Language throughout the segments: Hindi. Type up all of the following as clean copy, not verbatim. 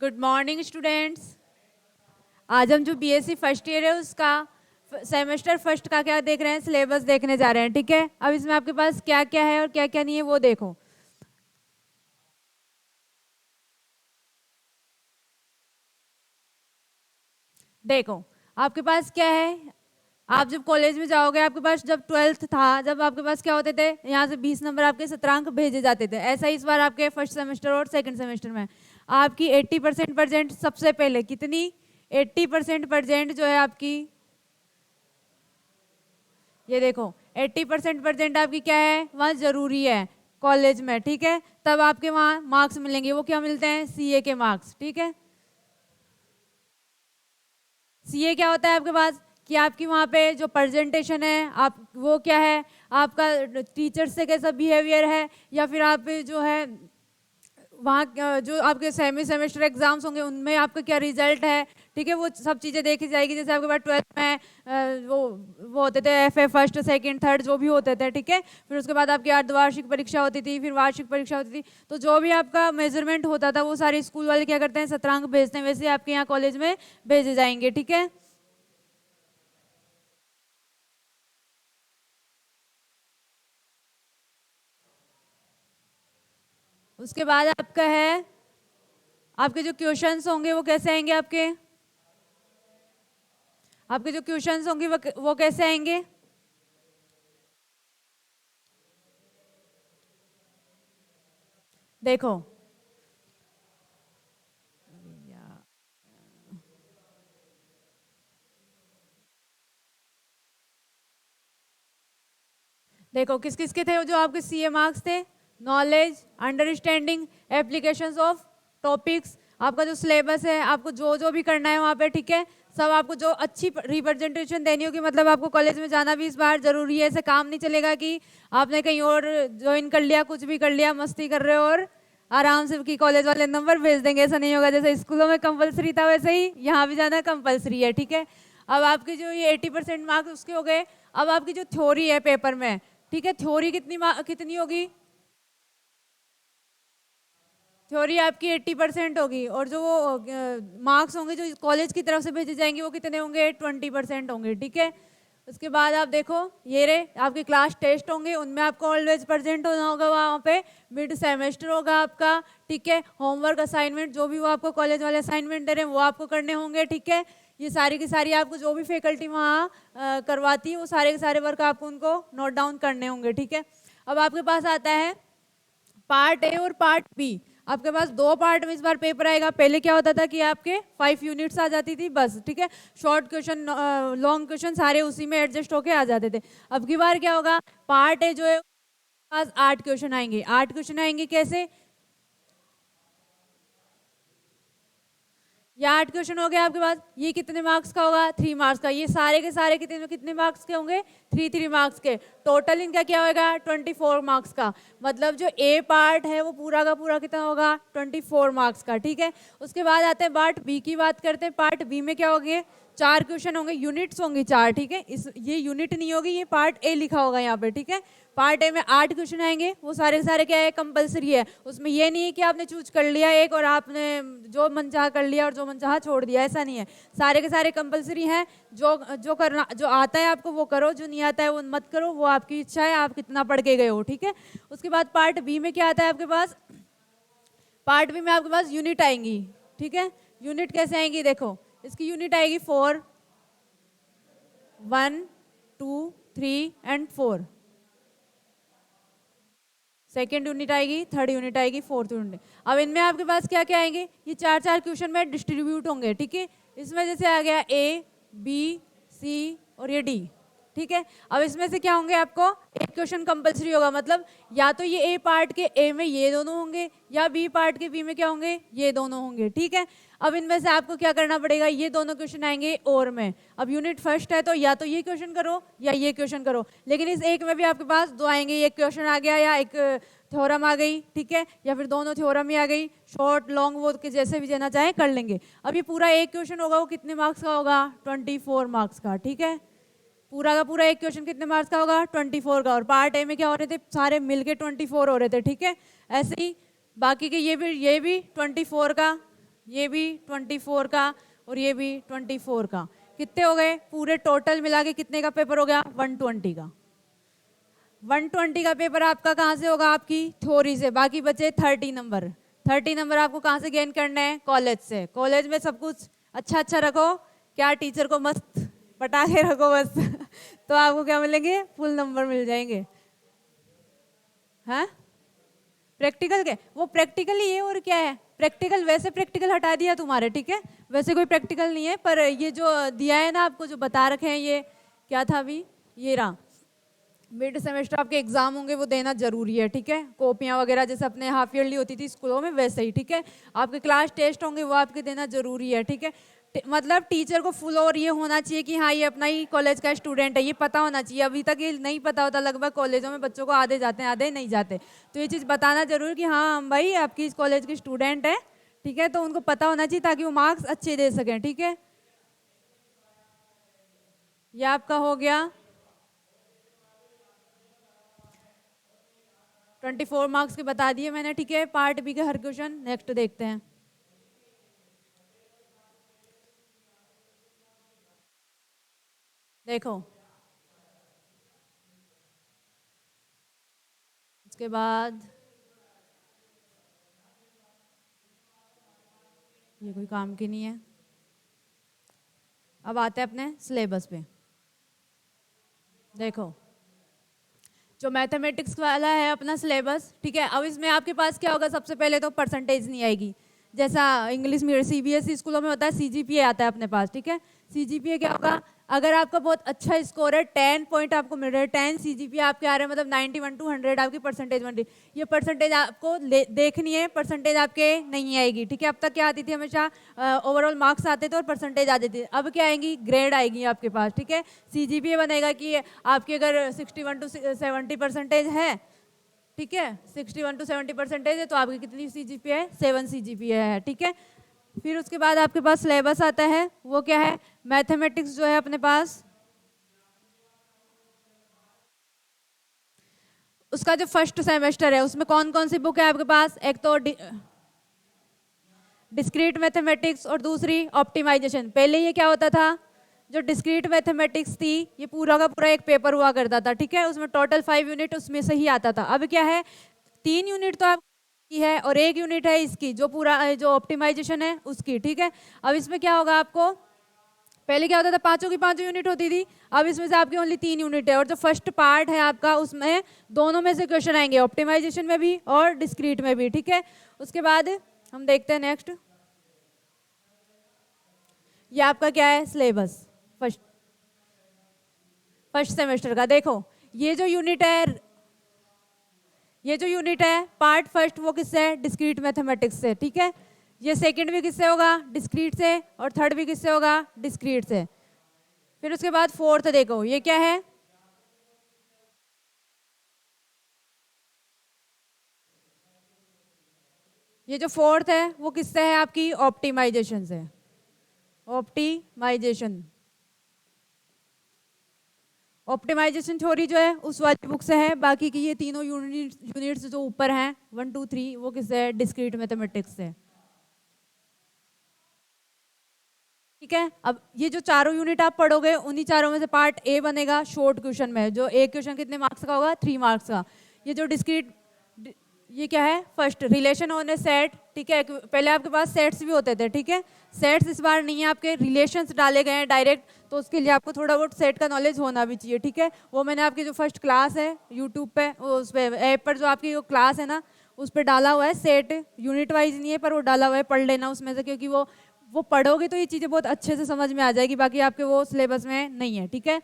Good morning students. आज हम जो बीएससी फर्स्ट ईयर है उसका सेमेस्टर फर्स्ट का क्या देख रहे हैं, सिलेबस देखने जा रहे हैं। ठीक है, अब इसमें आपके पास क्या क्या है और क्या क्या नहीं है वो देखो। देखो आपके पास क्या है। आप जब कॉलेज में जाओगे, आपके पास जब ट्वेल्थ था, जब आपके पास क्या होते थे, यहाँ से 20 नंबर आपके सत्रांक भेजे जाते थे। ऐसा ही इस बार आपके फर्स्ट सेमेस्टर और सेकंड सेमेस्टर में आपकी 80% सबसे पहले कितनी 80% जो है आपकी, ये देखो 80% आपकी क्या है, वहाँ जरूरी है कॉलेज में। ठीक है, तब आपके वहाँ मार्क्स मिलेंगे। वो क्या मिलते हैं, सीए के मार्क्स। ठीक है, सीए क्या होता है आपके पास कि आपकी वहाँ पे जो प्रेजेंटेशन है आप वो क्या है, आपका टीचर से कैसा बिहेवियर है, या फिर आप जो है वहाँ जो आपके सेमी सेमेस्टर एग्जाम्स होंगे उनमें आपका क्या रिजल्ट है। ठीक है, वो सब चीज़ें देखी जाएगी। जैसे आपके पास ट्वेल्थ में वो होते थे F A first second third जो भी होते थे। ठीक है, फिर उसके बाद आपकी अर्धवार्षिक परीक्षा होती थी, फिर वार्षिक परीक्षा होती थी। तो जो भी आपका मेजरमेंट होता था वो सारे स्कूल वाले क्या करते हैं, सत्रांक भेजते हैं। वैसे आपके यहाँ कॉलेज में भेजे जाएंगे। ठीक है, उसके बाद आपका है, आपके जो क्वेश्चंस होंगे वो कैसे आएंगे, आपके आपके जो क्वेश्चंस होंगे वो कैसे आएंगे। देखो देखो किस किस के थे जो आपके सीए मार्क्स थे, knowledge, understanding, applications of topics. आपका जो सिलेबस है, आपको जो जो भी करना है वहाँ पे, ठीक है, सब आपको जो अच्छी रिप्रेजेंटेशन देनी होगी। मतलब आपको कॉलेज में जाना भी इस बार जरूरी है। ऐसे काम नहीं चलेगा कि आपने कहीं और ज्वाइन कर लिया, कुछ भी कर लिया, मस्ती कर रहे हो और आराम से कि कॉलेज वाले नंबर भेज देंगे। ऐसा नहीं होगा। जैसे स्कूलों में कंपलसरी था वैसे ही यहाँ भी जाना कंपलसरी है। ठीक है, अब आपके जो ये 80% मार्क्स उसके हो गए। अब आपकी जो थ्योरी है पेपर में, ठीक है, थ्योरी कितनी होगी, थ्योरी आपकी 80% होगी। और जो वो मार्क्स होंगे जो कॉलेज की तरफ से भेजे जाएंगे वो कितने होंगे, 20% होंगे। ठीक है, उसके बाद आप देखो ये रे आपके क्लास टेस्ट होंगे, उनमें आपको ऑलवेज प्रेजेंट होना होगा वहाँ पे। मिड सेमेस्टर होगा आपका। ठीक है, होमवर्क असाइनमेंट जो भी वो आपको कॉलेज वाले असाइनमेंट दे रहे हैं वो आपको करने होंगे। ठीक है, ये सारी की सारी आपको जो भी फैकल्टी वहाँ करवाती है वो सारे के सारे वर्क आपको उनको नोट डाउन करने होंगे। ठीक है, अब आपके पास आता है पार्ट ए और पार्ट बी। आपके पास दो पार्ट में इस बार पेपर आएगा। पहले क्या होता था कि आपके 5 यूनिट्स आ जाती थी बस। ठीक है, शॉर्ट क्वेश्चन लॉन्ग क्वेश्चन सारे उसी में एडजस्ट होके आ जाते थे। अब की बार क्या होगा, पार्ट ए जो है पास 8 क्वेश्चन आएंगे। 8 क्वेश्चन आएंगे कैसे, ये 8 क्वेश्चन हो गया आपके पास। ये कितने मार्क्स का होगा, 3 मार्क्स का। ये सारे के सारे कितने कितने मार्क्स के होंगे, 3 मार्क्स के। टोटल इनका क्या होगा, 24 मार्क्स का। मतलब जो ए पार्ट है वो पूरा का पूरा कितना होगा, 24 मार्क्स का। ठीक है, उसके बाद आते हैं पार्ट बी की बात करते हैं। पार्ट बी में क्या होंगे, 4 क्वेश्चन होंगे, यूनिट्स होंगी 4। ठीक है, इस ये यूनिट नहीं होगी, ये पार्ट ए लिखा होगा यहाँ पे। ठीक है, पार्ट ए में 8 क्वेश्चन आएंगे। वो सारे के सारे क्या है, कंपलसरी है। उसमें ये नहीं है कि आपने चूज कर लिया एक और आपने जो मनचाहा कर लिया और जो मनचाहा छोड़ दिया, ऐसा नहीं है। सारे के सारे कंपलसरी हैं। जो जो करना जो आता है आपको वो करो, जो नहीं आता है वो मत करो, वो आपकी इच्छा है, आप कितना पढ़ के गए हो। ठीक है, उसके बाद पार्ट बी में क्या आता है आपके पास, पार्ट बी में आपके पास यूनिट आएंगी। ठीक है, यूनिट कैसे आएंगी, देखो इसकी यूनिट आएगी 4, 1, 2, 3 एंड 4। सेकेंड यूनिट आएगी, थर्ड यूनिट आएगी, फोर्थ यूनिट। अब इनमें आपके पास क्या क्या आएंगे, ये 4 क्वेश्चन में डिस्ट्रीब्यूट होंगे। ठीक है, इसमें जैसे आ गया ए, बी, सी और ये डी। ठीक है, अब इसमें से क्या होंगे, आपको एक क्वेश्चन कंपलसरी होगा। मतलब या तो ये ए पार्ट के ए में ये दोनों होंगे, या बी पार्ट के बी में क्या होंगे, ये दोनों होंगे। ठीक है, अब इनमें से आपको क्या करना पड़ेगा, ये दोनों क्वेश्चन आएंगे और में। अब यूनिट फर्स्ट है तो या तो ये क्वेश्चन करो या ये क्वेश्चन करो। लेकिन इस एक में भी आपके पास दो आएंगे, एक क्वेश्चन आ गया या एक थ्योरम आ गई। ठीक है, या फिर दोनों थ्योरम ही आ गई, शॉर्ट लॉन्ग वो के जैसे भी देना चाहे कर लेंगे। अब ये पूरा एक क्वेश्चन होगा वो कितने मार्क्स का होगा, 24 मार्क्स का। ठीक है, पूरा का पूरा एक क्वेश्चन कितने मार्क्स का होगा, 24 का। और पार्ट ए में क्या हो रहे थे, सारे मिलके 24 हो रहे थे। ठीक है, ऐसे ही बाकी के ये भी 24 का, ये भी 24 का और ये भी 24 का। कितने हो गए पूरे टोटल मिला के? कितने का पेपर हो गया? 120 का। 120 का पेपर आपका कहाँ से होगा? आपकी थ्योरी से। बाकी बचे 30 नंबर। 30 नंबर आपको कहाँ से गेन करने हैं? कॉलेज से। कॉलेज में सब कुछ अच्छा अच्छा रखो, क्या टीचर को मस्त पटा के रखो बस तो आपको क्या मिलेंगे? फुल नंबर मिल जाएंगे। हाँ प्रैक्टिकल के वो प्रैक्टिकल ही है और क्या है? प्रैक्टिकल वैसे प्रैक्टिकल हटा दिया तुम्हारे, ठीक है, वैसे कोई प्रैक्टिकल नहीं है, पर ये जो दिया है ना आपको, जो बता रखे हैं, ये क्या था अभी? ये रहा, मिड सेमेस्टर आपके एग्जाम होंगे, वो देना जरूरी है, ठीक है। कॉपियां वगैरह जैसे अपने हाफ ईयरली होती थी स्कूलों में वैसे ही, ठीक है। आपके क्लास टेस्ट होंगे वो आपके देना जरूरी है, ठीक है। मतलब टीचर को फुल और ये होना चाहिए कि हाँ ये अपना ही कॉलेज का स्टूडेंट है, ये पता होना चाहिए। अभी तक ये नहीं पता होता, लगभग कॉलेजों में बच्चों को आधे जाते हैं आधे नहीं जाते, तो ये चीज़ बताना जरूर कि हाँ हम भाई आपकी इस कॉलेज के स्टूडेंट है, ठीक है। तो उनको पता होना चाहिए ताकि वो मार्क्स अच्छे दे सकें, ठीक है। ये आपका हो गया 24 मार्क्स के बता दिए मैंने, ठीक है। पार्ट बी के हर क्वेश्चन नेक्स्ट देखते हैं। देखो उसके बाद ये कोई काम की नहीं है। अब आते हैं अपने सिलेबस पे। देखो जो मैथमेटिक्स वाला है अपना सिलेबस, ठीक है। अब इसमें आपके पास क्या होगा? सबसे पहले तो परसेंटेज नहीं आएगी, जैसा इंग्लिश में सीबीएसई स्कूलों में होता है, सीजीपीए आता है अपने पास, ठीक है। सीजीपीए क्या होगा? अगर आपका बहुत अच्छा स्कोर है, 10 पॉइंट आपको मिल रहे हैं, 10 सीजीपीए आपके आ रहे हैं, मतलब 91 to 100 आपकी परसेंटेज बन रही, ये परसेंटेज आपको देखनी है, परसेंटेज आपके नहीं आएगी, ठीक है। अब तक क्या आती थी? हमेशा ओवरऑल मार्क्स आते थे और परसेंटेज आती थी। अब क्या आएंगी? ग्रेड आएगी आपके पास, ठीक है। सीजीपीए बनेगा कि आपकी अगर 61 to 70 परसेंटेज है, ठीक है, 61 to 70 परसेंटेज है, तो आपकी कितनी सीजीपीए है? 7 सीजीपीए है, ठीक है। फिर उसके बाद आपके पास सिलेबस आता है, वो क्या है? मैथमेटिक्स जो है अपने पास, उसका जो फर्स्ट सेमेस्टर है उसमें कौन कौन सी बुक है आपके पास? एक तो डिस्क्रीट मैथमेटिक्स और दूसरी ऑप्टिमाइजेशन। पहले ये क्या होता था? जो डिस्क्रीट मैथमेटिक्स थी ये पूरा का पूरा एक पेपर हुआ करता था, ठीक है, उसमें टोटल 5 यूनिट उसमें से ही आता था। अब क्या है? 3 यूनिट तो आपकी है और 1 यूनिट है इसकी, जो पूरा जो ऑप्टिमाइजेशन है उसकी, ठीक है। अब इसमें क्या होगा आपको? पहले क्या होता था? पांचों की पांचों यूनिट होती थी, अब इसमें से आपकी ओनली 3 यूनिट है, और जो फर्स्ट पार्ट है आपका उसमें दोनों में से क्वेश्चन आएंगे, ऑप्टिमाइजेशन में भी और डिस्क्रीट में भी, ठीक है। उसके बाद हम देखते हैं नेक्स्ट, ये आपका क्या है? सिलेबस फर्स्ट सेमेस्टर का। देखो ये जो यूनिट है, ये जो यूनिट है पार्ट फर्स्ट, वो किससे है? डिस्क्रीट मैथमेटिक्स से, ठीक है। ये सेकंड भी किससे होगा? डिस्क्रीट से, और थर्ड भी किससे होगा? डिस्क्रीट से। फिर उसके बाद फोर्थ देखो, ये क्या है? ये जो फोर्थ है वो किससे है? आपकी ऑप्टिमाइजेशन से। ऑप्टिमाइजेशन, ऑप्टिमाइजेशन थ्योरी जो है उस वाली बुक से है। बाकी की ये तीनों यूनिट्स जो ऊपर हैं 1 2 3, वो किससे है? डिस्क्रीट मैथमेटिक्स से, ठीक है। अब ये जो चारों यूनिट आप पढ़ोगे, उन्हीं चारों में से पार्ट ए बनेगा शॉर्ट क्वेश्चन में, जो एक क्वेश्चन कितने मार्क्स का होगा? 3 मार्क्स का। ये जो डिस्क्रीट, ये क्या है? First relation on A set, ठीक है। पहले आपके पास सेट्स भी होते थे, ठीक है, सेट्स इस बार नहीं है, आपके रिलेशंस डाले गए हैं डायरेक्ट, तो उसके लिए आपको थोड़ा बहुत सेट का नॉलेज होना भी चाहिए, ठीक है। वो मैंने आपकी जो फर्स्ट क्लास है यूट्यूब पे, उस पे ऐप पर जो आपकी वो क्लास है ना, उस पर डाला हुआ है। सेट यूनिट वाइज नहीं है, पर वो डाला हुआ है, पढ़ लेना उसमें से, क्योंकि वो पढ़ोगे तो ये चीज़ें बहुत अच्छे से समझ में आ जाएगी, बाकी आपके वो सिलेबस में नहीं है, ठीक है।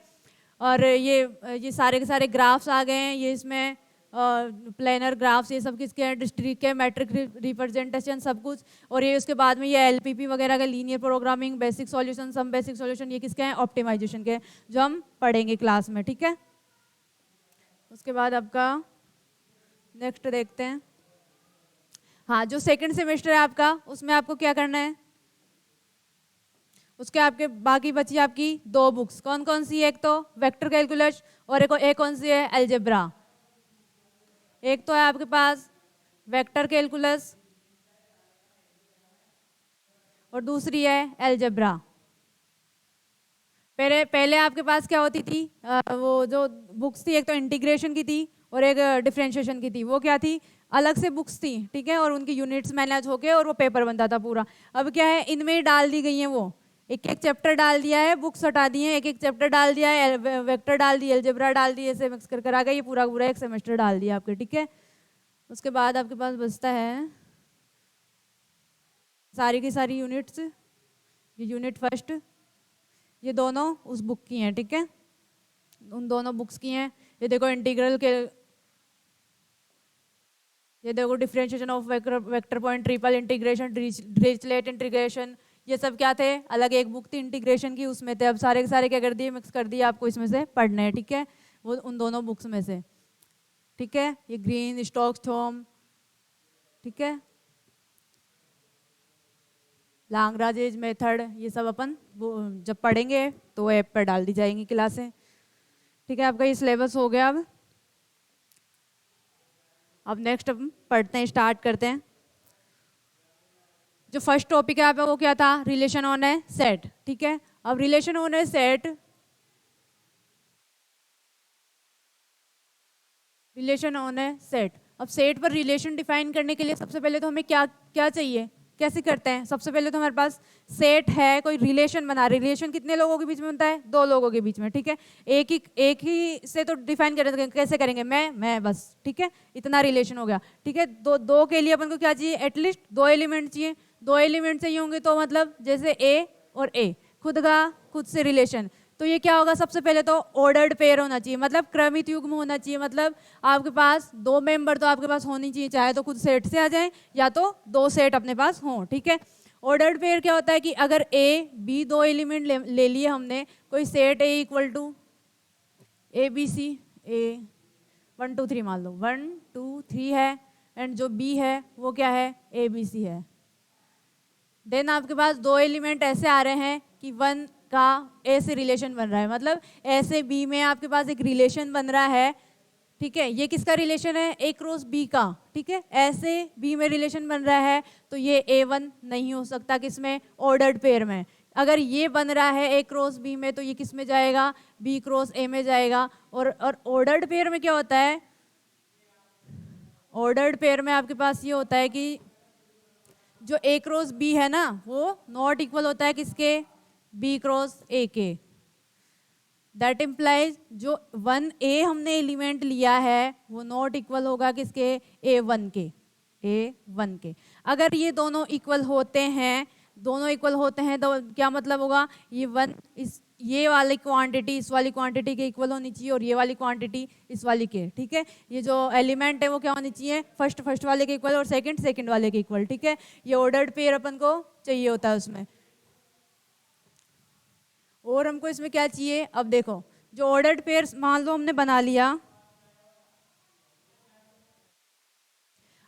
और ये सारे के सारे ग्राफ्स आ गए हैं, ये इसमें प्लेनर ग्राफ्स, ये सब किसके हैं? डिस्ट्रिक्ट के, मैट्रिक रिप्रेजेंटेशन सब कुछ। और ये उसके बाद में ये एलपीपी वगैरह का, linear programming, basic solution, some basic solution, ये किसके हैं? ऑप्टिमाइजेशन के, जो हम पढ़ेंगे क्लास में, ठीक है। उसके बाद आपका नेक्स्ट देखते हैं। हाँ जो सेकेंड सेमेस्टर है आपका, उसमें आपको क्या करना है? उसके आपके बाकी बची आपकी 2 बुक्स, कौन कौन सी? एक तो वेक्टर कैलकुलस और एक कौन सी है? अलजेब्रा। एक तो है आपके पास वेक्टर कैलकुलस, और दूसरी है एलजेब्रा। पहले पहले आपके पास क्या होती थी, वो जो बुक्स थी, एक तो इंटीग्रेशन की थी और एक डिफरेंशिएशन की थी। वो क्या थी, अलग से बुक्स थी, ठीक है, और उनकी यूनिट्स मैनेज होके और वो पेपर बनता था पूरा। अब क्या है, इनमें ही डाल दी गई है, वो एक एक चैप्टर डाल दिया है, बुक्स हटा दी है, एक एक चैप्टर डाल दिया है, वेक्टर डाल दिए, अलजेब्रा डाल दिए, ऐसे मिक्स कर आ गया, ये पूरा पूरा एक सेमेस्टर डाल दिया आपके, ठीक है। उसके बाद आपके पास बचता है सारी की सारी यूनिट्स। ये यूनिट फर्स्ट, ये दोनों उस बुक की हैं, ठीक है, उन दोनों बुक्स की हैं। ये देखो इंटीग्रल के, ये देखो differentiation of vector point, triple integration, Dirichlet integration, ये सब क्या थे, अलग एक बुक थी इंटीग्रेशन की, उसमें थे। अब सारे के सारे क्या कर दिए, मिक्स कर दिए, आपको इसमें से पढ़ने हैं, ठीक है, वो उन दोनों बुक्स में से, ठीक है। ये ग्रीन, स्टोक्स, थॉम, ठीक है, लाग्रांज मेथड, ये सब अपन जब पढ़ेंगे तो ऐप पर डाल दी जाएंगी क्लासें, ठीक है। आपका ये सिलेबस हो गया। अब नेक्स्ट हम पढ़ते हैं, स्टार्ट करते हैं। जो फर्स्ट टॉपिक है आपका वो क्या था, रिलेशन ऑन ए सेट, ठीक है। अब relation on A set, relation on A set, अब सेट पर रिलेशन डिफाइन करने के लिए सबसे पहले तो हमें क्या क्या चाहिए, कैसे करते हैं। सबसे पहले तो हमारे पास सेट है, कोई रिलेशन बना, रिलेशन कितने लोगों के बीच में बनता है, दो लोगों के बीच में, ठीक है। एक ही से तो डिफाइन करेंगे, कैसे करेंगे, मैं बस, ठीक है, इतना रिलेशन हो गया, ठीक है। दो के लिए अपन को क्या चाहिए, एटलीस्ट दो एलिमेंट चाहिए। दो एलिमेंट चाहिए होंगे तो मतलब जैसे ए और ए, खुद का खुद से रिलेशन, तो ये क्या होगा, सबसे पहले तो ऑर्डर्ड पेयर होना चाहिए, मतलब क्रमित युग्म होना चाहिए। मतलब आपके पास दो मेंबर तो आपके पास होनी चाहिए, चाहे तो खुद सेट से आ जाए या तो दो सेट अपने पास हों, ठीक है। ऑर्डर्ड पेयर क्या होता है कि अगर ए बी दो एलिमेंट ले लिए हमने, कोई set a equal to a b c, a 1 2 3 मान लो 1 2 3 है, एंड जो बी है वो क्या है, ए बी सी है। देन आपके पास दो एलिमेंट ऐसे आ रहे हैं कि 1 का ए से रिलेशन बन रहा है, मतलब ए से बी में आपके पास एक रिलेशन बन रहा है, ठीक है। ये किसका रिलेशन है, ए क्रॉस बी का, ठीक है। ऐसे बी में रिलेशन बन रहा है तो ये A1 नहीं हो सकता, किसमें, ऑर्डर्ड पेयर में। अगर ये बन रहा है ए क्रॉस बी में तो ये किस में जाएगा, बी क्रॉस ए में जाएगा। और ऑर्डर्ड पेयर में क्या होता है, ऑर्डर्ड पेयर में आपके पास ये होता है कि जो ए क्रॉस बी है ना, वो नॉट इक्वल होता है किसके, बी क्रॉस ए के। दैट इम्प्लाइज जो 1A हमने एलिमेंट लिया है वो नॉट इक्वल होगा किसके, A1 के, A1 के। अगर ये दोनों इक्वल होते हैं, दोनों इक्वल होते हैं तो क्या मतलब होगा, ये 1 इस ये वाली क्वांटिटी इस वाली क्वांटिटी के इक्वल होनी चाहिए और ये वाली क्वांटिटी इस वाली के, ठीक है। ये जो एलिमेंट है वो क्या होनी चाहिए, फर्स्ट वाले के इक्वल और सेकंड वाले के इक्वल, ठीक है। ये ऑर्डर्ड पेयर अपन को चाहिए होता है उसमें। और हमको इसमें क्या चाहिए, अब देखो जो ऑर्डर्ड पेयर मान लो हमने बना लिया,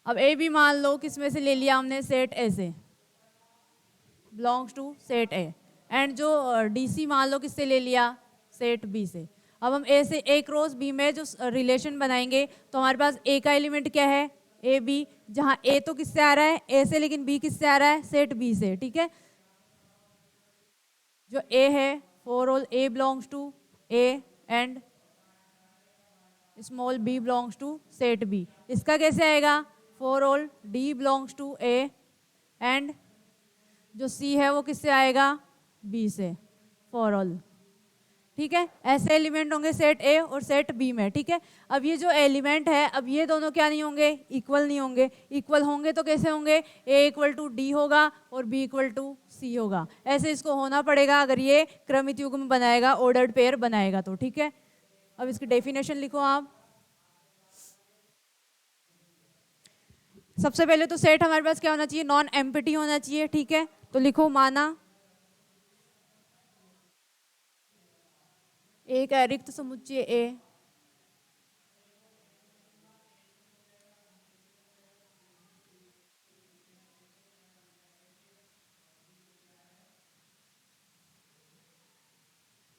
अब ए भी मान लो किस में से ले लिया हमने, सेट ए से, belongs to set a, and जो डीसी मान लो किससे ले लिया, सेट बी से। अब हम ए से ए क्रॉस बी में जो रिलेशन बनाएंगे तो हमारे पास ए का एलिमेंट क्या है, ए बी, जहां ए तो किससे आ रहा है, ए से, लेकिन बी किससे आ रहा है, सेट बी से, ठीक है। जो ए है for all a belongs to a and small b belongs to set b. इसका कैसे आएगा, for all d belongs to a and जो सी है वो किससे आएगा, बी से, फॉर ऑल, ठीक है। ऐसे एलिमेंट होंगे सेट ए और सेट बी में, ठीक है। अब ये जो एलिमेंट है, अब ये दोनों क्या नहीं होंगे, इक्वल नहीं होंगे। इक्वल होंगे तो कैसे होंगे, ए इक्वल टू डी होगा और बी इक्वल टू सी होगा। ऐसे इसको होना पड़ेगा अगर ये क्रमित युग्म बनाएगा, ऑर्डर्ड पेयर बनाएगा तो, ठीक है। अब इसकी डेफिनेशन लिखो आप। सबसे पहले तो सेट हमारे पास क्या होना चाहिए, नॉन एम्प्टी होना चाहिए, ठीक है। तो लिखो माना एक रिक्त समुच्चय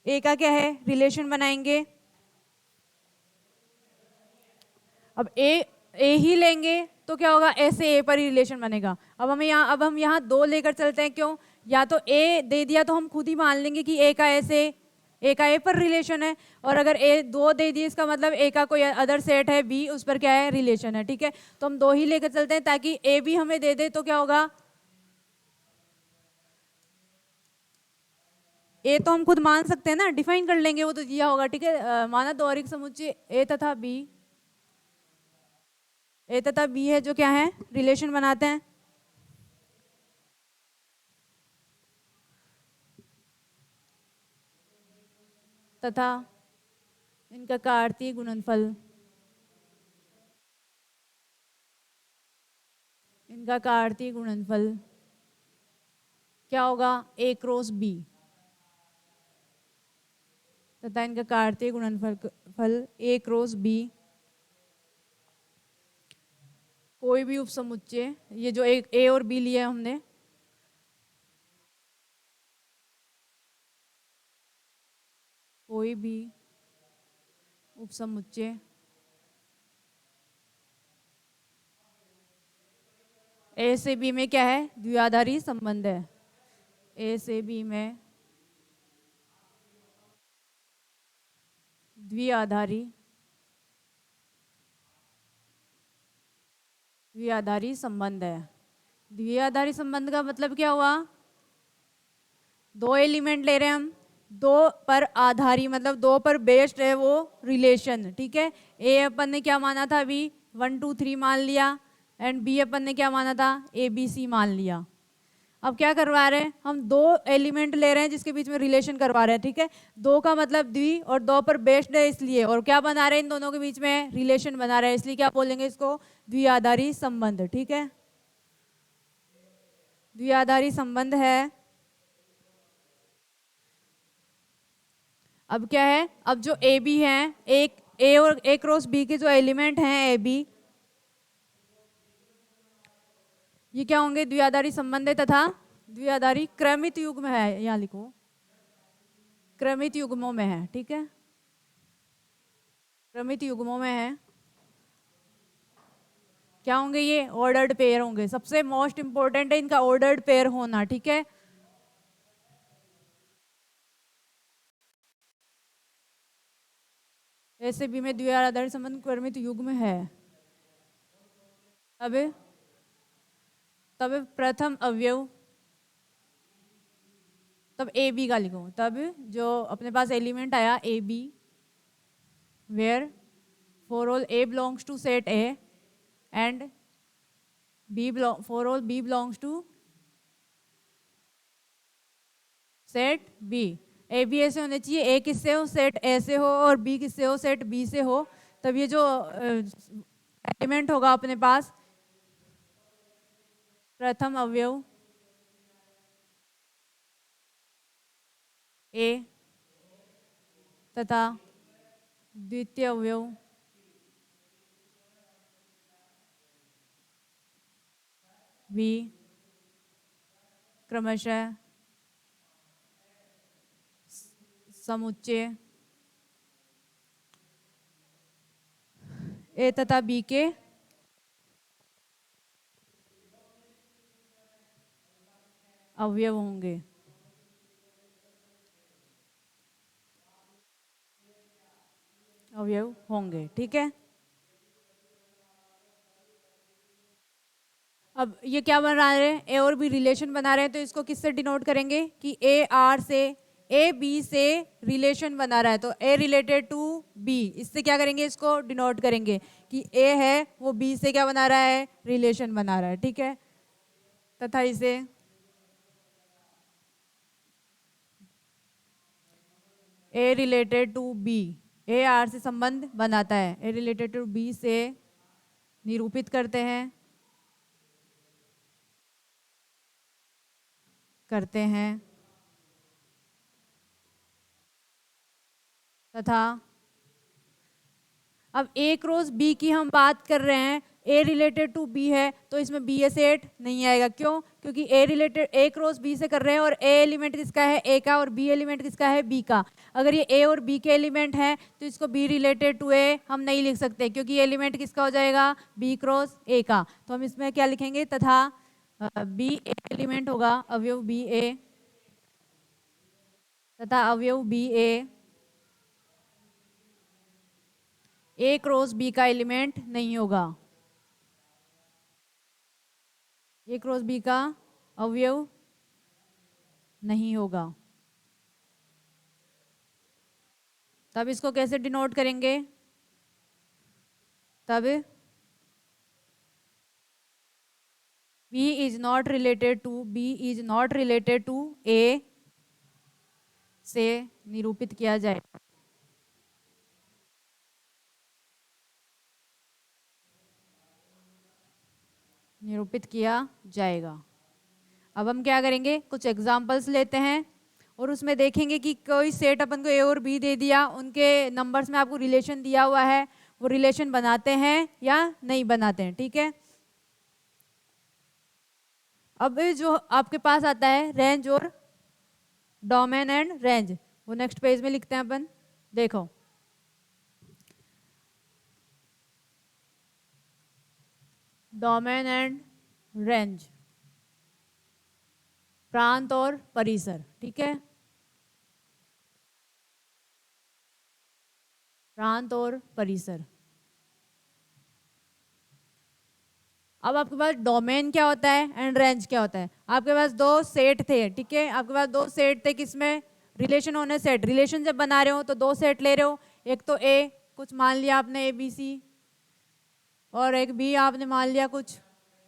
ए का क्या है, रिलेशन बनाएंगे। अब ए ही लेंगे तो क्या होगा, ऐसे ए पर ही रिलेशन बनेगा। अब हम यहाँ दो लेकर चलते हैं, क्यों, या तो ए दे दिया तो हम खुद ही मान लेंगे कि ए का ऐसे ए का ए पर रिलेशन है, और अगर ए 2 दे दिए इसका मतलब ए का कोई अदर सेट है बी, उस पर क्या है, रिलेशन है। ठीक है, तो हम 2 ही लेकर चलते हैं ताकि ए भी हमें दे दे तो क्या होगा, ए तो हम खुद मान सकते हैं ना, डिफाइन कर लेंगे, वो तो दिया होगा। ठीक है, माना दोहरीक समुच्चय ए तथा बी, ए तथा बी है जो क्या है, रिलेशन बनाते हैं। तथा इनका कार्तीय गुणनफल, इनका कार्तीय गुणनफल क्या होगा, ए क्रॉस बी, तथा इनका कार्तीय गुणनफल ए क्रॉस बी, कोई भी उपसमुच्चय, ये जो एक ए और बी लिया है हमने, कोई भी उपसमुच्चय ए से बी में क्या है, द्विआधारी संबंध है। ए से बी में द्विआधारी संबंध है। द्विआधारी संबंध का मतलब क्या हुआ, 2 एलिमेंट ले रहे हैं हम, 2 पर आधारी मतलब 2 पर बेस्ड है वो रिलेशन। ठीक है, ए अपन ने क्या माना था अभी, 1 2 3 मान लिया, एंड बी अपन ने क्या माना था, ए बी सी मान लिया। अब क्या करवा रहे हैं हम, 2 एलिमेंट ले रहे हैं जिसके बीच में रिलेशन करवा रहे हैं। ठीक है, 2 का मतलब द्वि और 2 पर बेस्ड है इसलिए, और क्या बना रहे हैं, इन दोनों के बीच में रिलेशन बना रहे हैं, इसलिए क्या बोलेंगे इसको, द्विआधारी संबंध। ठीक है, द्विआधारी संबंध है। अब क्या है, अब जो ए बी है, एक ए और ए क्रॉस बी के जो एलिमेंट हैं ए बी, ये क्या होंगे, द्विआधारी संबंध है तथा द्विआधारी क्रमित युग्म है, यहाँ लिखो क्रमित युग्मों में है। ठीक है, क्रमित युग्मों में है, क्या होंगे, ये ऑर्डर्ड पेयर होंगे। सबसे मोस्ट इंपॉर्टेंट है इनका ऑर्डर्ड पेयर होना। ठीक है, ऐसे बी में द्विआधारी संबंध क्रमित युग्म है। तब प्रथम अवयव, तब ए बी का लिखो, तब जो अपने पास एलिमेंट आया a b, where for all a belongs to set a and b for all b belongs to set b. A b ऐसे होने चाहिए, ए किससे हो, सेट ए से हो, और बी किससे हो, सेट बी से हो। तब ये जो एलिमेंट होगा अपने पास, प्रथम अवयव ए तथा द्वितीय अवयव बी क्रमशः समुच्चय ए तथा बी के अवयव होंगे। अवयव होंगे। ठीक है, अब ये क्या बना रहे हैं, ए और बी रिलेशन बना रहे हैं, तो इसको किससे डिनोट करेंगे कि ए आर से, ए बी से रिलेशन बना रहा है तो ए रिलेटेड टू बी, इससे क्या करेंगे, इसको डिनोट करेंगे कि ए है वो बी से क्या बना रहा है, रिलेशन बना रहा है। ठीक है, तथा इसे a related to b, a R से संबंध बनाता है, ए रिलेटेड टू बी से निरूपित करते हैं तथा अब ए क्रॉस बी की हम बात कर रहे हैं, ए रिलेटेड टू बी है तो इसमें बी ए सेट नहीं आएगा। क्यों, क्योंकि ए रिलेटेड ए क्रॉस बी से कर रहे हैं और ए एलिमेंट किसका है, ए का, और बी एलिमेंट किसका है, बी का। अगर ये ए और बी के एलिमेंट हैं तो इसको बी रिलेटेड टू ए हम नहीं लिख सकते, क्योंकि एलिमेंट किसका हो जाएगा, बी क्रॉस ए का। तो हम इसमें क्या लिखेंगे, तथा बी ए एलिमेंट होगा, अवयव बी ए, तथा अवयव बी ए क्रॉस बी का एलिमेंट नहीं होगा। ए क्रॉस बी का अवयव नहीं होगा। तब इसको कैसे डिनोट करेंगे? तब B is not related to A से निरूपित किया जाए। निरूपित किया जाएगा। अब हम क्या करेंगे, कुछ एग्जांपल्स लेते हैं और उसमें देखेंगे कि कोई सेट अपन को ए और बी दे दिया, उनके नंबर्स में आपको रिलेशन दिया हुआ है, वो रिलेशन बनाते हैं या नहीं बनाते हैं। ठीक है, अब जो आपके पास आता है रेंज और डोमेन एंड रेंज, वो नेक्स्ट पेज में लिखते हैं अपन। देखो, डोमेन एंड रेंज, प्रांत और परिसर। ठीक है, प्रांत और परिसर। अब आपके पास डोमेन क्या होता है एंड रेंज क्या होता है। आपके पास दो सेट थे, ठीक है, आपके पास दो सेट थे, किसमें? रिलेशन होने सेट। रिलेशन जब बना रहे हो तो दो सेट ले रहे हो, एक तो ए कुछ मान लिया आपने ABC, और एक बी आपने मान लिया कुछ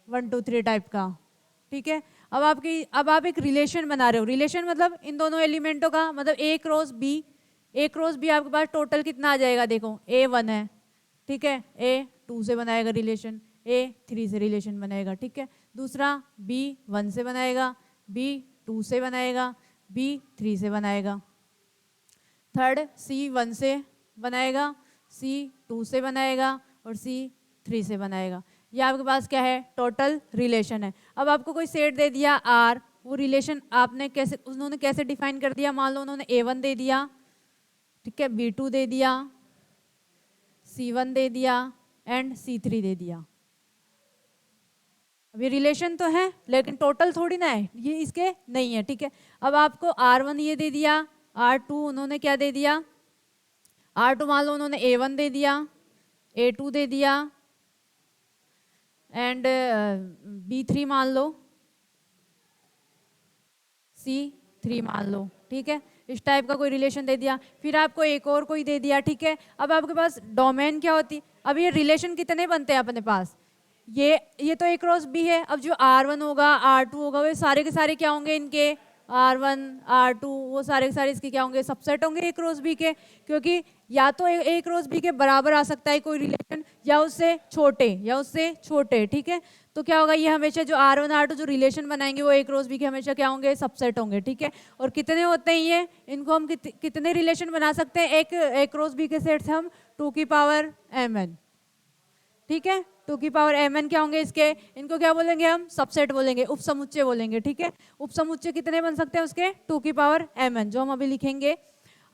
1 2 3 टाइप का। ठीक है, अब आप एक रिलेशन बना रहे हो। रिलेशन मतलब इन दोनों एलिमेंटों का, मतलब ए क्रॉस बी। ए क्रॉस बी आपके पास टोटल कितना आ जाएगा? देखो, A1 है, ठीक है, A2 से बनाएगा रिलेशन, A3 से रिलेशन बनेगा। ठीक है, दूसरा B1 से बनाएगा, B2 से बनाएगा, B3 से बनाएगा, थर्ड C1 से बनाएगा, C2 से बनाएगा और C3 से बनाएगा। ये आपके पास क्या है? टोटल रिलेशन है। अब आपको कोई सेट दे दिया R, वो रिलेशन आपने कैसे, उन्होंने कैसे डिफाइन कर दिया? मान लो उन्होंने A1 दे दिया, ठीक है, B2 दे दिया, C1 दे दिया एंड C3 दे दिया। अब ये रिलेशन तो है लेकिन टोटल थोड़ी ना है, ये इसके नहीं है। ठीक है, अब आपको R1 ये दे दिया, R2 उन्होंने क्या दे दिया? R2 मान लो उन्होंने A1 दे दिया, A2 दे दिया एंड B3 मान लो, C3 मान लो। ठीक है, इस टाइप का कोई रिलेशन दे दिया। फिर आपको एक और कोई दे दिया। ठीक है, अब आपके पास डोमेन क्या होती? अब ये रिलेशन कितने बनते हैं अपने पास? ये तो A क्रॉस B है। अब जो R1 होगा, R2 होगा, वे सारे के सारे क्या होंगे? इनके R1 R2 वो सारे के सारे इसके क्या होंगे? सबसेट होंगे A क्रॉस B के, क्योंकि या तो A क्रॉस B के बराबर आ सकता है कोई रिलेशन, या उससे छोटे। ठीक है, तो क्या होगा? ये हमेशा जो R1 R2 जो रिलेशन बनाएंगे वो A क्रॉस B के हमेशा क्या होंगे? सबसेट होंगे। ठीक है, और कितने होते हैं ये? इनको हम कितने रिलेशन बना सकते हैं? एक A क्रॉस B के सेट से हम 2 की पावर mn। ठीक है, 2 की पावर mn क्या होंगे इसके? इनको क्या बोलेंगे हम? सबसेट बोलेंगे, उपसमुच्चय बोलेंगे। ठीक है, उपसमुच्चय कितने बन सकते हैं उसके? 2 की पावर mn, जो हम अभी लिखेंगे।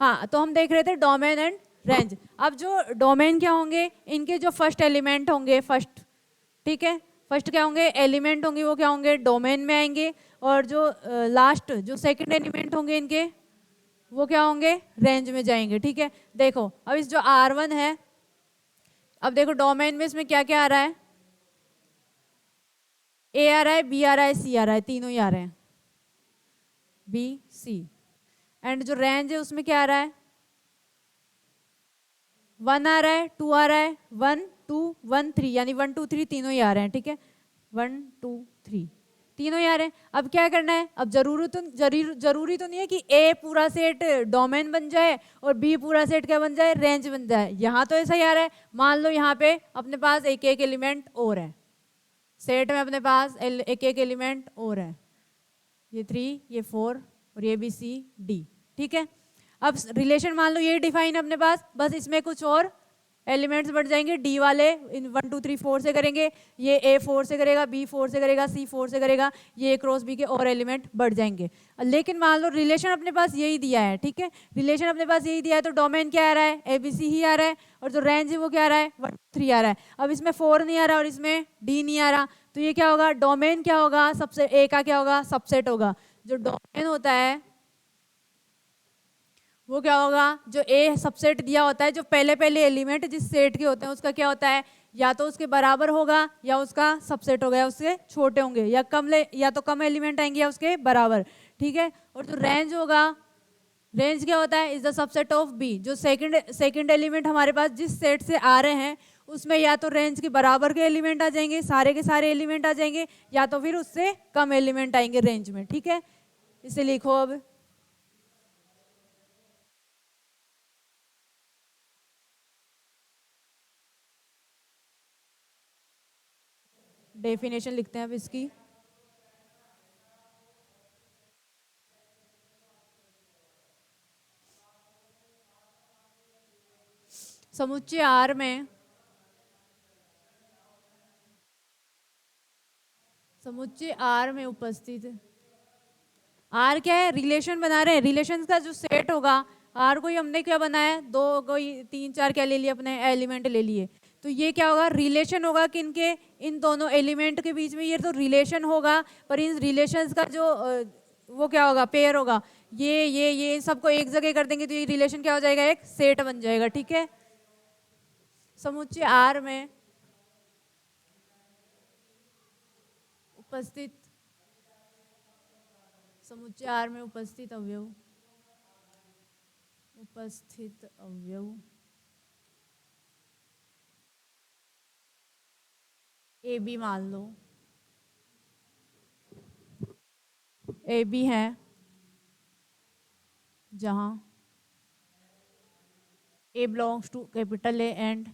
हाँ, तो हम देख रहे थे डोमेन एंड रेंज। अब जो डोमेन क्या होंगे? इनके जो फर्स्ट एलिमेंट होंगे, फर्स्ट, ठीक है, फर्स्ट क्या होंगे? एलिमेंट होंगे, वो क्या होंगे? डोमेन में आएंगे। और जो लास्ट जो सेकंड एलिमेंट होंगे इनके, वो क्या होंगे? रेंज में जाएंगे। ठीक है, देखो अब इस जो R1 है, अब देखो डोमेन में इसमें क्या क्या आ रहा है? A आ रहा है, B आ रहा है, C आ रहा है, तीनों ही आ रहे हैं, B C। एंड जो रेंज है उसमें क्या आ रहा है? 1 आ रहा है, 2 आ रहा है, 1 2 1 3, यानी 1 2 3 तीनों ही आ रहे हैं। ठीक है, 1 2 3 तीनों ही आ रहे हैं। अब क्या करना है? अब जरूरी तो नहीं है कि A पूरा सेट डोमेन बन जाए और B पूरा सेट क्या बन जाए? रेंज बन जाए। यहाँ तो ऐसा ही आ रहा है। मान लो यहाँ पे अपने पास एक एक एलिमेंट और है, सेट में अपने पास एक एक एलिमेंट और है, ये 3 ये 4 और ये भी C D। ठीक है, अब रिलेशन मान लो ये डिफाइन है अपने पास, बस इसमें कुछ और एलिमेंट्स बढ़ जाएंगे, डी वाले इन 1 2 3 4 से करेंगे, ये ए 4 से करेगा, बी 4 से करेगा, सी 4 से करेगा, ये ए क्रॉस बी के और एलिमेंट बढ़ जाएंगे। लेकिन मान लो रिलेशन अपने पास यही दिया है, ठीक है, रिलेशन अपने पास यही दिया है, तो डोमेन क्या आ रहा है, ए बी सी ही आ रहा है, और जो रेंज है वो क्या आ रहा है, 1 2 3 आ रहा है। अब इसमें 4 नहीं आ रहा और इसमें डी नहीं आ रहा, तो ये क्या होगा, डोमेन क्या होगा, सबसे ए का क्या होगा, सबसेट होगा। जो डोमेन होता है वो क्या होगा, जो ए सबसेट दिया होता है, जो पहले पहले एलिमेंट जिस सेट के होते हैं उसका क्या होता है, या तो उसके बराबर होगा या उसका सबसेट होगा, या उससे छोटे होंगे, या या तो कम एलिमेंट आएंगे या उसके बराबर, ठीक है। और जो रेंज होगा, रेंज क्या होता है, is the subset of b, जो सेकंड एलिमेंट हमारे पास जिस सेट से आ रहे हैं उसमें या तो रेंज के बराबर के एलिमेंट आ जाएंगे, सारे के सारे एलिमेंट आ जाएंगे, या तो फिर उससे कम एलिमेंट आएंगे रेंज में, ठीक है। इसे लिखो अब, डेफिनेशन लिखते हैं अब इसकी। समुच्चय आर में, समुच्चय आर में उपस्थित, आर क्या है, रिलेशन बना रहे हैं, रिलेशन का जो सेट होगा, आर को ही हमने क्या बनाया है, दो कोई 3 4 क्या ले लिए, अपने एलिमेंट ले लिए, तो ये क्या होगा, रिलेशन होगा किनके, इन दोनों एलिमेंट के बीच में, ये तो रिलेशन होगा, पर इन रिलेशंस का जो वो क्या होगा, पेयर होगा, ये सबको एक जगह कर देंगे तो ये रिलेशन क्या हो जाएगा, एक सेट बन जाएगा, ठीक है। समुच्चय आर में उपस्थित, समुच्चय आर में उपस्थित अवयव, उपस्थित अवयव ए बी मान लो, ए बी है, जहां a belongs to capital A and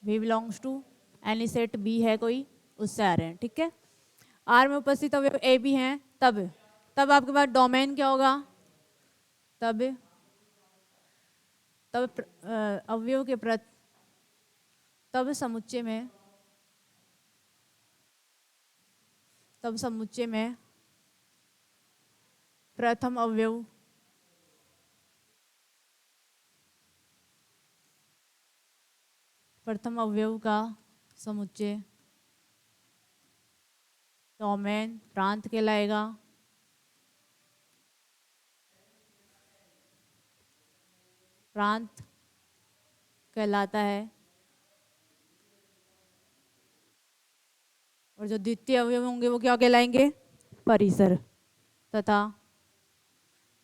B belongs to any set B है कोई, उससे आ रहे हैं, ठीक है। आर में उपस्थित अवयव ए बी हैं, तब तब आपके पास डोमेन क्या होगा, तब तब अवयव के तब समुच्चय में, तब समुच्चय में प्रथम अवयव का समुच्चय डोमेन प्रांत कहलाएगा, प्रांत कहलाता है, और जो द्वितीय अवयव होंगे वो क्या कहलाएंगे, परिसर, तथा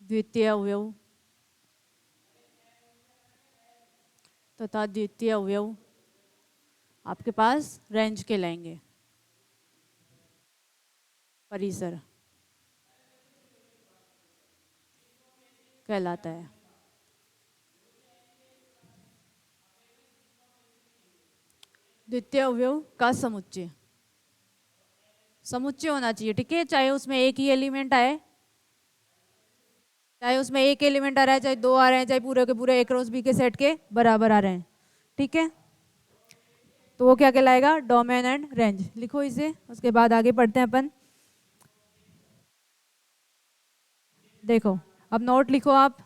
द्वितीय अवयव आपके पास रेंज कहलाएंगे, परिसर कहलाता है। द्वितीय अवयव का समुच्चय होना चाहिए, ठीक है, चाहे उसमें एक ही एलिमेंट आए, चाहे उसमें एक एलिमेंट आ रहा है, चाहे दो आ रहे हैं, चाहे पूरे के पूरे ए क्रॉस बी के सेट के बराबर आ रहे हैं, ठीक है। तो वो क्या कहलाएगा, डोमेन एंड रेंज, लिखो इसे, उसके बाद आगे पढ़ते हैं अपन। देखो अब नोट लिखो आप,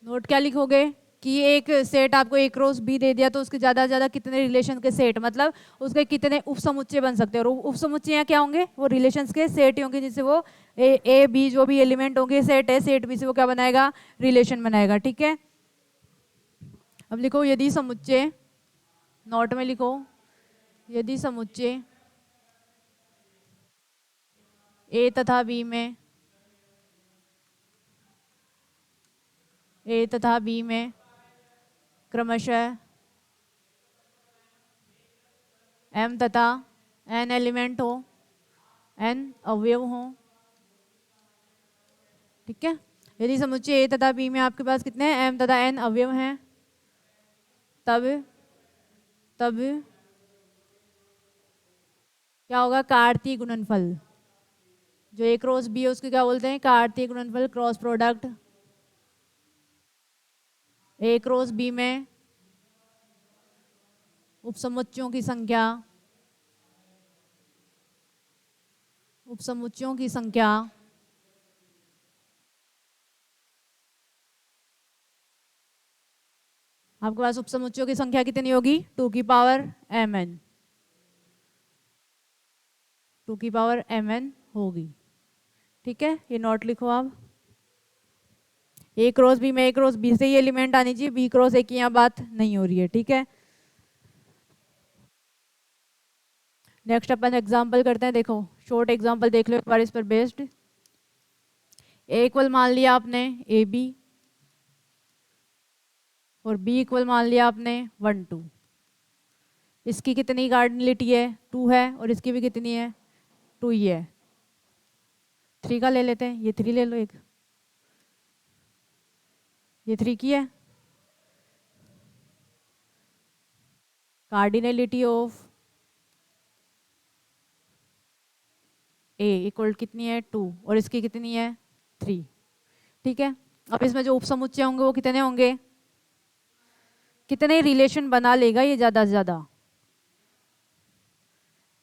नोट क्या लिखोगे कि एक सेट आपको ए क्रॉस बी दे दिया, तो उसके ज़्यादा से ज़्यादा कितने रिलेशन के सेट, मतलब उसके कितने उप समुच्चय बन सकते हैं, और उप समुच्चय क्या होंगे, वो रिलेशंस के सेट ही होंगे, जिससे वो ए बी जो भी एलिमेंट होंगे सेट है, सेट बी से वो क्या बनाएगा, रिलेशन बनाएगा, ठीक है। अब लिखो, यदि समुच्चय, नोट में लिखो, यदि समुच्चय ए तथा बी में, ए तथा बी में क्रमशः m तथा n एलिमेंट हो, n अवयव हो, ठीक है। यदि समुच्चय a तथा b में आपके पास कितने m तथा n अवयव हैं, तब क्या होगा, कार्तीय गुणनफल, जो a क्रॉस b है उसको क्या बोलते हैं, कार्तीय गुणनफल, क्रॉस प्रोडक्ट, ए क्रॉस बी में उपसमुच्चयों की संख्या, उपसमुच्चयों की संख्या आपके पास उपसमुच्चयों की संख्या कितनी होगी? 2 की पावर mn, 2 की पावर mn होगी। ठीक है, ये नोट लिखो आप। ए क्रॉस बी में ए क्रॉस बी से ही एलिमेंट आनी चाहिए, बी क्रॉस ए की यहाँ बात नहीं हो रही है। ठीक है, नेक्स्ट अपन एग्जांपल करते हैं। देखो शॉर्ट एग्जांपल देख लो एक बार इस पर बेस्ड। ए इक्वल मान लिया आपने ए बी, और बी इक्वल मान लिया आपने 1 2। इसकी कितनी कार्डिनलिटी है? 2 है, और इसकी भी कितनी है? 2 ही है। 3 का ले लेते हैं, ये 3 ले लो एक, ये 3 की है। कार्डिनलिटी ऑफ ए इक्वल कितनी है? 2, और इसकी कितनी है? 3। ठीक है, अब इसमें जो उपसमुच्चय होंगे वो कितने होंगे? कितने रिलेशन बना लेगा ये ज़्यादा से ज़्यादा?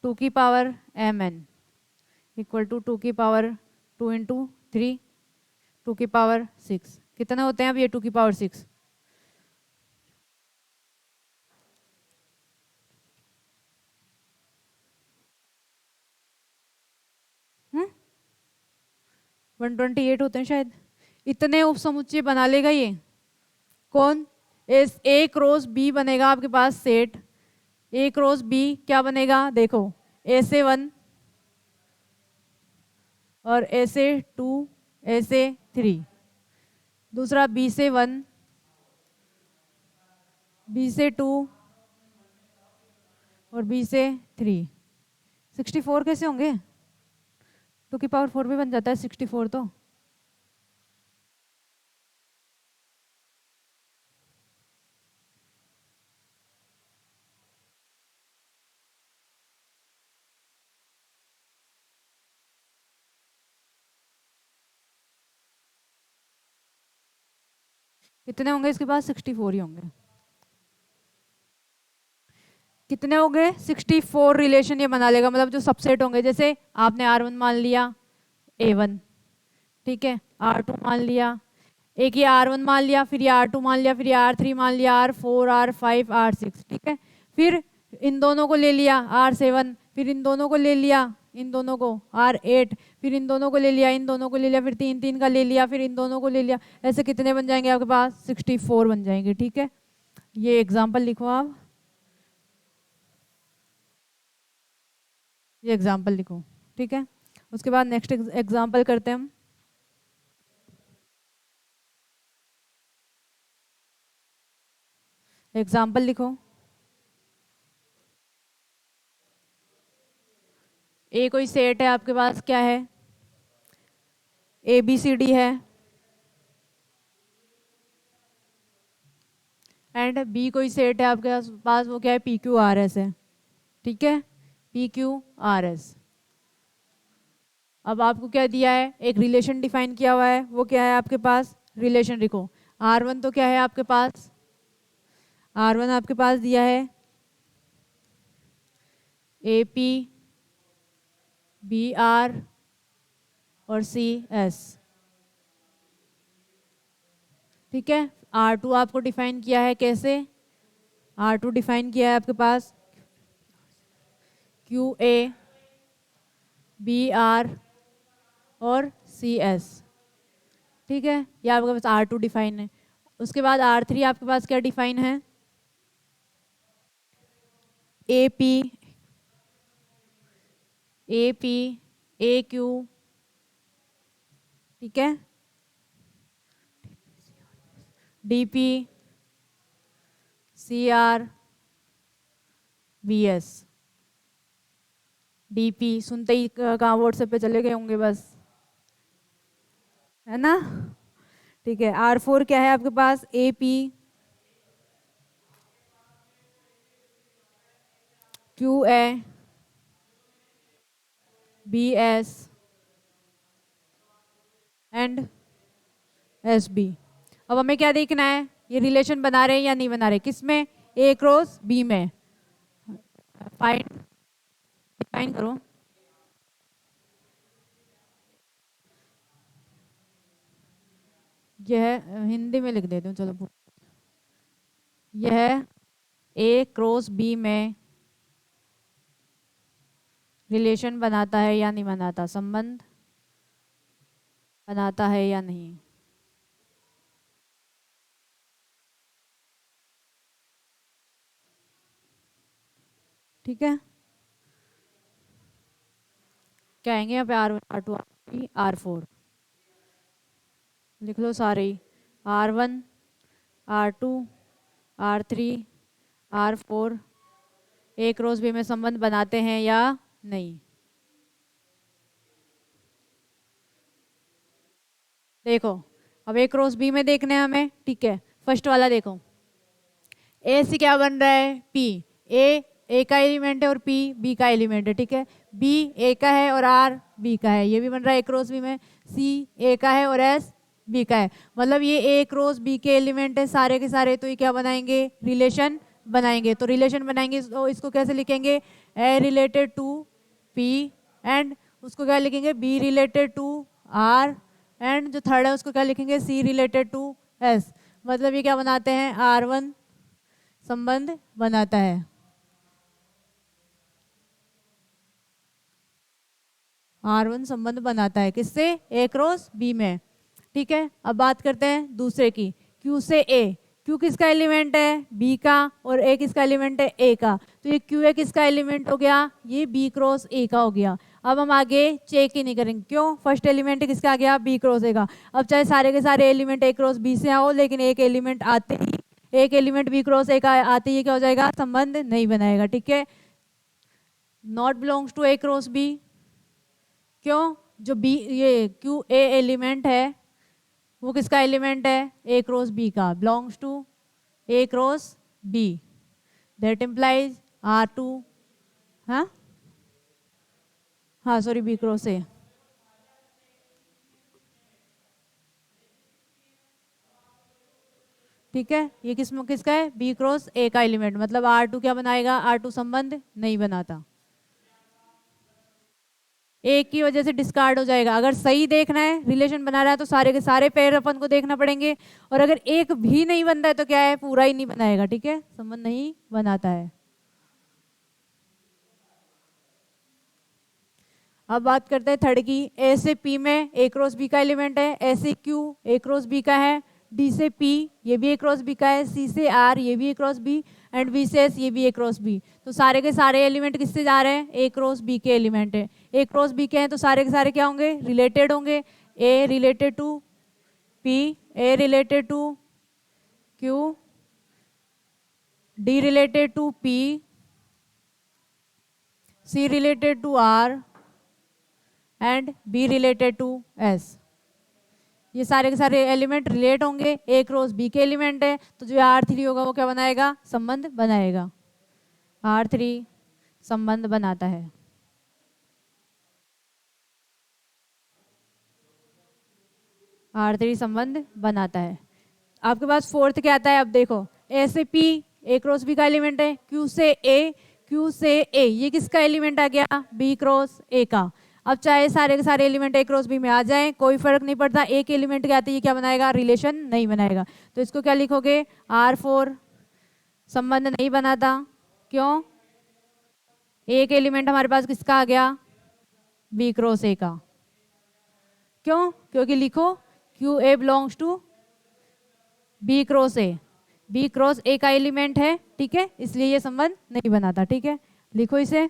2 की पावर mn इक्वल टू 2 की पावर 2 इंटू 3, 2 की पावर 6। कितने होते हैं अब ये 2 की पावर 6? 128 होते हैं शायद। इतने उपसमुच्चय बना लेगा ये कौन? इस ए क्रॉस बी बनेगा आपके पास सेट। ए क्रॉस बी क्या बनेगा? देखो ए से 1 और ए से 2, ए से 3। दूसरा बी से 1, बी से 2 और बी से 3। 64 कैसे होंगे? 2 की पावर 4 भी बन जाता है 64 तो। कितने होंगे इसके पास? 64 ही होंगे। कितने हो गए? 64 रिलेशन ये बना लेगा, मतलब जो सबसेट होंगे। जैसे आपने R1 मान लिया A1, ठीक है, R2 मान लिया, एक ये R1 मान लिया, फिर ये R2 मान लिया, फिर ये R3 मान लिया, R4, R5, R6। ठीक है, फिर इन दोनों को ले लिया R7, फिर इन दोनों को ले लिया, इन दोनों को R8, फिर इन दोनों को ले लिया, इन दोनों को ले लिया, फिर 3 3 का ले लिया, फिर इन दोनों को ले लिया। ऐसे कितने बन जाएंगे आपके पास? 64 बन जाएंगे। ठीक है, ये एग्जाम्पल लिखो आप, ये एग्जाम्पल लिखो। ठीक है, उसके बाद नेक्स्ट एग्जाम्पल करते हैं हम। एग्जाम्पल लिखो। ए कोई सेट है आपके पास, क्या है? ABCD है, एंड बी कोई सेट है आपके पास, वो क्या है? PQRS है। ठीक है, PQRS। अब आपको क्या दिया है? एक रिलेशन डिफाइन किया हुआ है, वो क्या है आपके पास? रिलेशन लिखो। R1 तो क्या है आपके पास? R1 आपके पास दिया है AP, BR और CS। ठीक है, R2 आपको डिफाइन किया है कैसे? R2 डिफाइन किया है आपके पास QA, BR और CS। ठीक है, ये आपके पास R2 डिफाइन है। उसके बाद R3 आपके पास क्या डिफाइन है? AP, AQ। ठीक है, DP, CR, BS। DP सुनते ही कहाँ व्हाट्सएप पे चले गए होंगे बस, है ना? ठीक है, R4 क्या है आपके पास? AP, QA, BS and SB। अब हमें क्या देखना है? ये रिलेशन बना रहे हैं या नहीं बना रहे, किस में, ए क्रॉस बी में। फाइंड, डिफाइन करो। यह हिंदी में लिख देती हूँ, चलो। यह ए क्रॉस बी में रिलेशन बनाता है या नहीं बनाता, संबंध बनाता है या नहीं। ठीक है, क्या आएंगे यहाँ पे, R1 R2 R3 R4 लिख लो सारे ही। R1 R2 R3 R4 ए क्रॉस बी में संबंध बनाते हैं या नहीं। देखो अब ए क्रॉस बी में देखने हैं हमें, ठीक है। फर्स्ट वाला देखो, ए से क्या बन रहा है, पी। ए का एलिमेंट है और पी बी का एलिमेंट है, ठीक है। बी ए का है और आर बी का है, ये भी बन रहा है ए क्रॉस बी में। सी ए का है और एस बी का है, मतलब ये ए क्रॉस बी के एलिमेंट है सारे के सारे, तो ये क्या बनाएंगे, रिलेशन बनाएंगे। तो रिलेशन बनाएंगे तो इसको कैसे लिखेंगे, a related to p, and उसको क्या लिखेंगे, b related to r, and जो थर्ड है उसको क्या लिखेंगे, सी रिलेटेड टू एस। मतलब ये क्या बनाते हैं, R1 संबंध बनाता है। R1 संबंध बनाता है किससे, ए क्रॉस बी में, ठीक है। अब बात करते हैं दूसरे की, Q से A। Q किसका एलिमेंट है, B का, और A किसका एलिमेंट है, A का। तो ये QA किसका एलिमेंट हो गया, ये B क्रॉस A का हो गया। अब हम आगे चेक ही नहीं करेंगे, क्यों, फर्स्ट एलिमेंट किसका आ गया, B क्रॉस A का। अब चाहे सारे के सारे एलिमेंट A क्रॉस B से आओ, लेकिन एक एलिमेंट आते ही, एक एलिमेंट B क्रॉस A का आते ही क्या हो जाएगा, संबंध नहीं बनाएगा, ठीक है। Not belongs to A cross B, क्यों, जो बी ये क्यू ए एलिमेंट है वो किसका एलिमेंट है, ए क्रॉस बी का, belongs to a cross b, that implies R2, हाँ हाँ सॉरी, बी क्रॉस ए। ठीक है, ये किसका है, बी क्रॉस ए का एलिमेंट, मतलब R2 क्या बनाएगा, R2 संबंध नहीं बनाता, एक की वजह से डिस्कार्ड हो जाएगा। अगर सही देखना है, रिलेशन बना रहा है, तो सारे के सारे पेयर अपन को देखना पड़ेंगे, और अगर एक भी नहीं बनता है तो क्या है, पूरा ही नहीं बनाएगा, ठीक है, संबंध नहीं बनाता है। अब बात करते हैं थर्ड की, ए से पी में ए क्रॉस बी का एलिमेंट है, ए से क्यू ए क्रॉस बी का है, डी से पी ये भी ए क्रॉस बी का है, सी से आर ये भी ए क्रॉस बी, एंड बी से एस ये भी ए क्रॉस बी। तो सारे के सारे एलिमेंट किससे जा रहे हैं, ए क्रॉस बी के एलिमेंट है। ए क्रॉस बी के हैं तो सारे के सारे क्या होंगे, रिलेटेड होंगे। A related to p, a related to q, d related to p, c related to r, and b related to s. ये सारे के सारे एलिमेंट रिलेट होंगे, ए क्रॉस बी के एलिमेंट है, तो जो R3 होगा वो क्या बनाएगा, संबंध बनाएगा, R3 संबंध बनाता है। R3 संबंध बनाता है। आपके पास फोर्थ क्या आता है, अब देखो, ए से पी ए क्रॉस बी का एलिमेंट है, क्यू से ए, क्यू से ए ये किसका एलिमेंट आ गया, बी क्रॉस ए का। अब चाहे सारे के सारे एलिमेंट ए क्रॉस बी में आ जाएं, कोई फर्क नहीं पड़ता, एक एलिमेंट के आते ही क्या बनाएगा, रिलेशन नहीं बनाएगा। तो इसको क्या लिखोगे, R4 संबंध नहीं बनाता, क्यों, एक एलिमेंट हमारे पास किसका आ गया, बी क्रॉस ए का। क्यों, क्योंकि लिखो q a belongs to b cross a, b cross a का एलिमेंट है, ठीक है, इसलिए ये संबंध नहीं बनाता, ठीक है, लिखो इसे।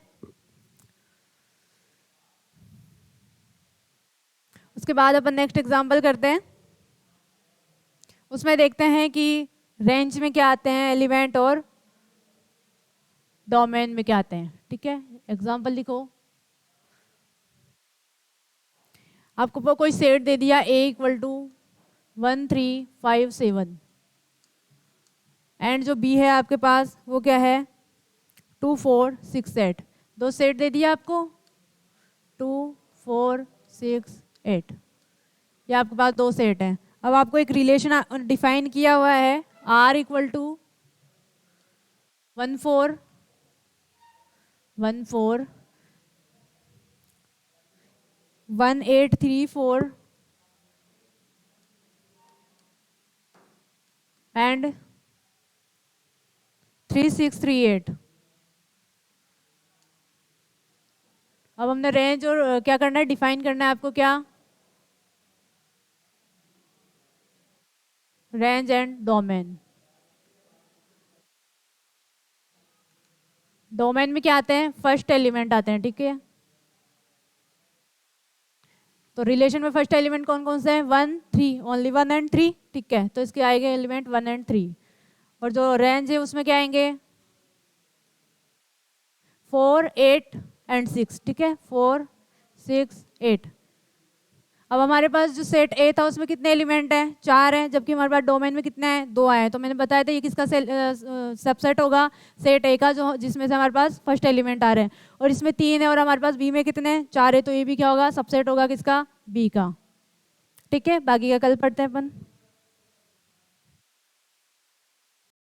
उसके बाद अपन नेक्स्ट एग्जांपल करते हैं, उसमें देखते हैं कि रेंज में क्या आते हैं एलिमेंट और डोमेन में क्या आते हैं, ठीक है। एग्जांपल लिखो, आपको कोई सेट दे दिया A = 1 3 5 7, एंड जो B है आपके पास वो क्या है, 2 4 6 8, दो सेट दे दिया आपको, 2 4 6 8, ये आपके पास दो सेट हैं। अब आपको एक रिलेशन डिफाइन किया हुआ है R इक्वल टू 1 4 1 4 1 8 3 4 एंड 3 6 3 8। अब हमने रेंज और क्या करना है, डिफाइन करना है आपको, क्या, रेंज एंड डोमेन। डोमेन में क्या आते हैं, फर्स्ट एलिमेंट आते हैं, ठीक है। तो रिलेशन में फर्स्ट एलिमेंट कौन कौन से हैं, 1 3, ओनली 1 एंड 3, ठीक है। तो इसके आएंगे एलिमेंट 1 एंड 3। और जो रेंज है उसमें क्या आएंगे, 4 8 एंड 6, ठीक है, 4 6 8। अब हमारे पास जो सेट ए था उसमें कितने एलिमेंट हैं, 4 हैं, जबकि हमारे पास डोमेन में कितने हैं, 2 आए हैं। तो मैंने बताया था ये किसका सबसेट होगा, सेट ए का, जो जिसमें से हमारे पास फर्स्ट एलिमेंट आ रहे हैं। और इसमें 3 है और हमारे पास बी में कितने हैं, 4 है। तो ये भी क्या होगा, सबसेट होगा किसका, बी का, ठीक है। बाकी का कल पढ़ते हैं अपन।